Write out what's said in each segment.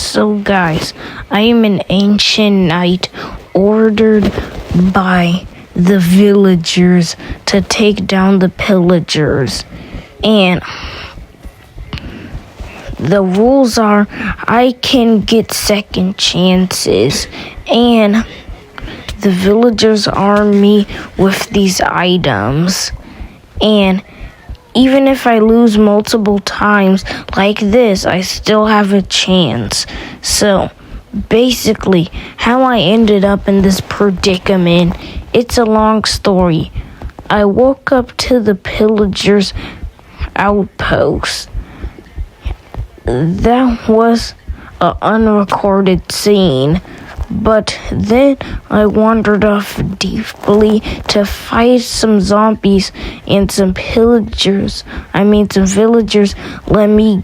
So guys, I am an ancient knight ordered by the villagers to take down the pillagers. And the rules are I can get second chances, and the villagers arm me with these items. And even if I lose multiple times like this, I still have a chance. So basically, how I ended up in this predicament, it's a long story. I woke up to the pillagers' outpost. That was an unrecorded scene. But then I wandered off deeply to fight some zombies and some villagers let me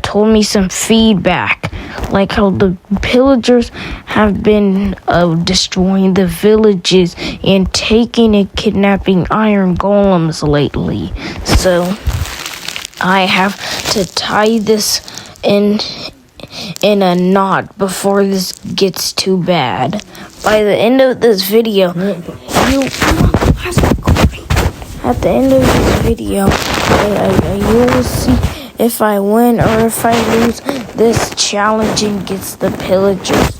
told me some feedback, like how the pillagers have been destroying the villages and taking and kidnapping iron golems lately. So I have to tie this in a knot before this gets too bad. By the end of this video, you will see if I win or if I lose this challenge against the pillagers.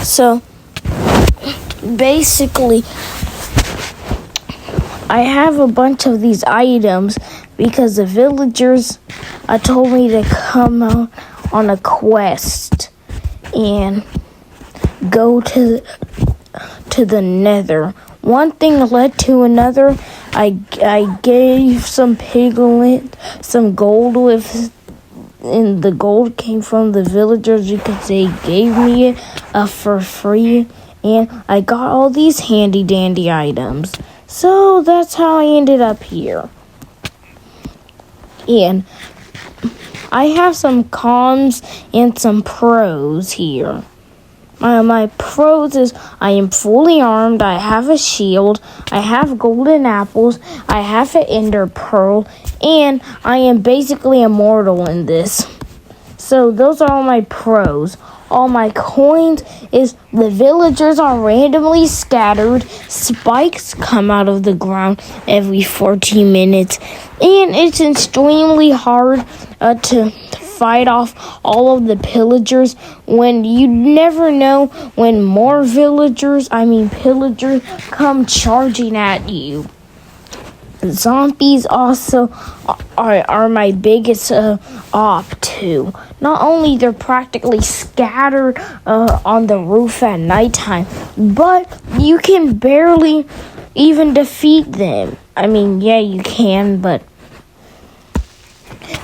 So basically, I have a bunch of these items because the villagers told me to come out on a quest and go to the nether. One thing led to another. I gave some piglin some gold and the gold came from the villagers because they gave me it for free. And I got all these handy dandy items. So that's how I ended up here. And I have some cons and some pros here. My pros is I am fully armed, I have a shield, I have golden apples, I have an ender pearl, and I am basically immortal in this. So those are all my pros. All my coins is the villagers are randomly scattered. Spikes come out of the ground every 14 minutes. And it's extremely hard to fight off all of the pillagers when you never know when more pillagers come charging at you. Zombies also are my biggest op too. Not only they're practically scattered on the roof at nighttime, but you can barely even defeat them. Yeah, you can, but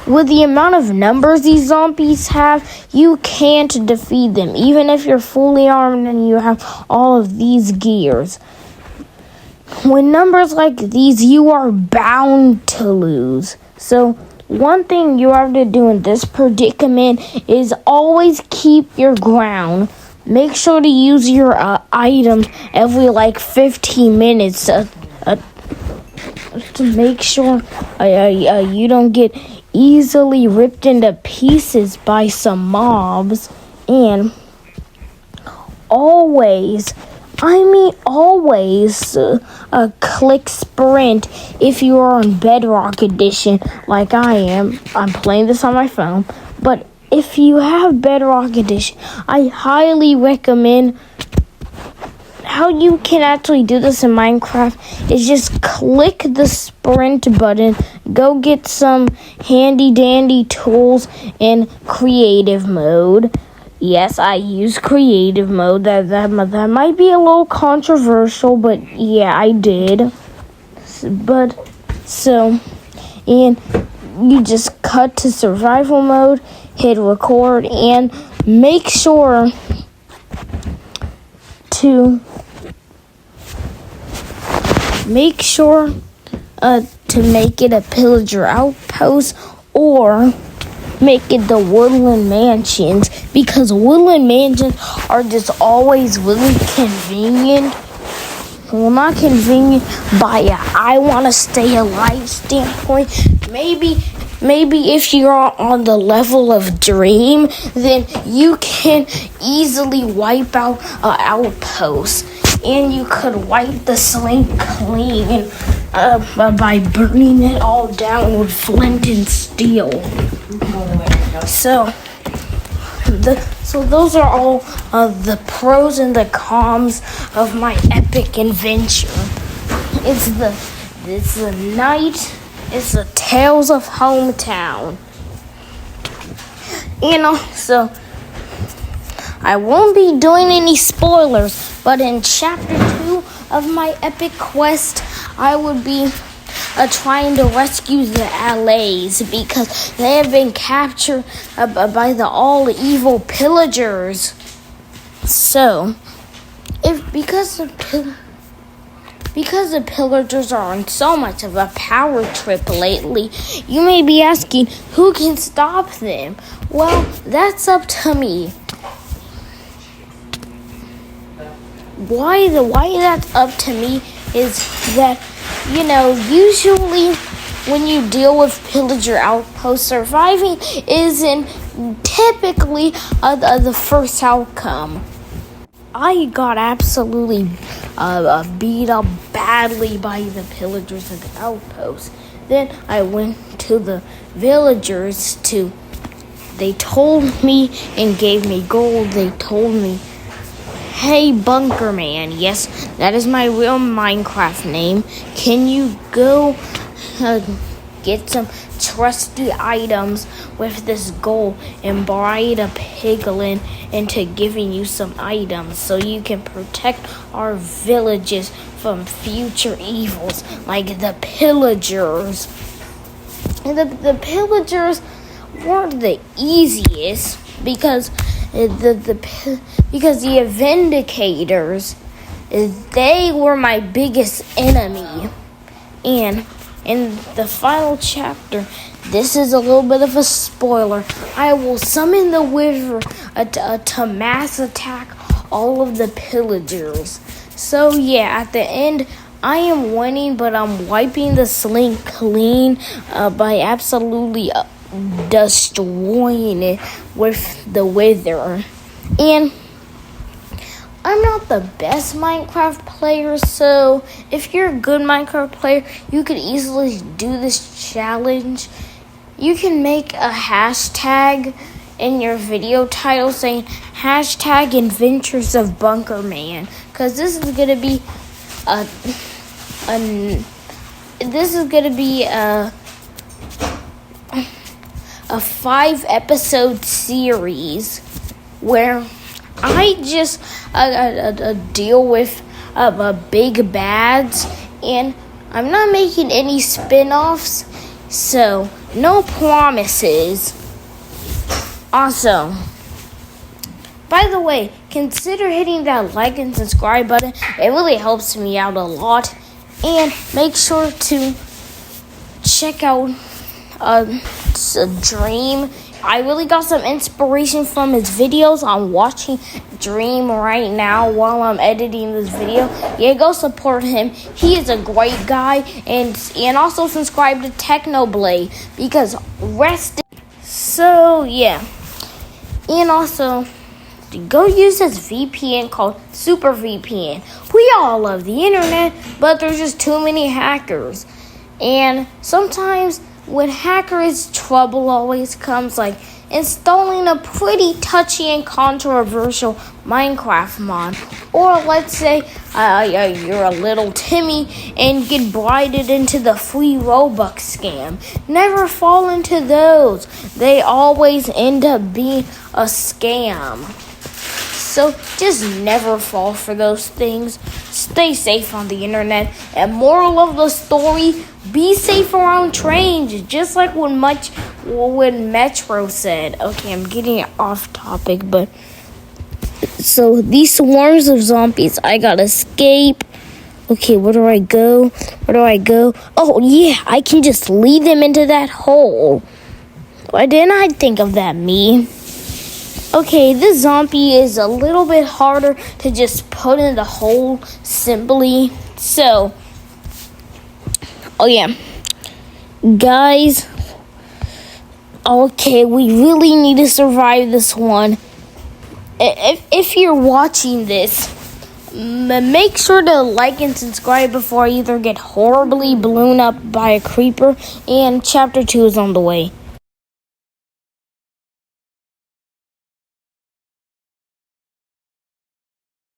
with the amount of numbers these zombies have, you can't defeat them, even if you're fully armed and you have all of these gears. With numbers like these, you are bound to lose. So one thing you have to do in this predicament is always keep your ground. Make sure to use your items every 15 minutes to make sure you don't get easily ripped into pieces by some mobs. And always click sprint if you are on Bedrock Edition like I am. I'm playing this on my phone. But if you have Bedrock Edition, I highly recommend. How you can actually do this in Minecraft is just click the sprint button, go get some handy dandy tools in creative mode. Yes, I use creative mode. That might be a little controversial, but yeah, I did. And you just cut to survival mode, hit record, and make sure to make it a pillager outpost or make it the woodland mansions, because woodland mansions are just always really convenient well, not convenient by a I want to stay alive standpoint. Maybe if you're on the level of Dream, then you can easily wipe out an outpost. And you could wipe the slink clean by burning it all down with flint and steel. So those are all the pros and the cons of my epic adventure. It's the night. It's the Tales of Hometown. So I won't be doing any spoilers, but in chapter 2 of my epic quest, I would be trying to rescue the LAs because they have been captured by the all-evil pillagers. So, because the pillagers are on so much of a power trip lately, you may be asking, who can stop them? Well, that's up to me. Why that's up to me is that, usually when you deal with pillager outposts, surviving isn't typically the first outcome. I got absolutely beat up badly by the pillagers of the outpost. Then I went to the villagers they told me and gave me gold. They told me, hey, Bunker Man, yes, that is my real Minecraft name. Can you go get some trusty items with this gold and bribe a piglin into giving you some items so you can protect our villages from future evils like the pillagers. And the pillagers weren't the easiest because the Vindicators, they were my biggest enemy. And in the final chapter, this is a little bit of a spoiler, I will summon the Wither to mass attack all of the pillagers. So yeah, at the end, I am winning, but I'm wiping the slink clean by absolutely destroying it with the Wither. And I'm not the best Minecraft player, so if you're a good Minecraft player, you could easily do this challenge. You can make a hashtag in your video title saying hashtag Adventures of Bunker Man, because this is gonna be a 5-episode series where I just deal with big bads, and I'm not making any spin-offs, so no promises. Also, by the way, consider hitting that like and subscribe button. It really helps me out a lot. And make sure to check out Dream. I really got some inspiration from his videos. I'm watching Dream right now while I'm editing this video. Yeah, go support him. He is a great guy. And also subscribe to Technoblade because So, yeah. And also, go use this VPN called Super VPN. We all love the internet, but there's just too many hackers. And sometimes when hackers, trouble always comes, like installing a pretty touchy and controversial Minecraft mod. Or let's say you're a little Timmy and get bribed into the free Robux scam. Never fall into those. They always end up being a scam. So just never fall for those things. Stay safe on the internet. And moral of the story, be safe around trains. Just like when Metro said. Okay, I'm getting off topic, but so these swarms of zombies, I gotta escape. Okay, where do I go? Oh yeah, I can just lead them into that hole. Why didn't I think of that, me? Okay, this zombie is a little bit harder to just put in the hole simply. So, oh yeah, guys, okay, we really need to survive this one. If you're watching this, make sure to like and subscribe before I either get horribly blown up by a creeper, and chapter 2 is on the way.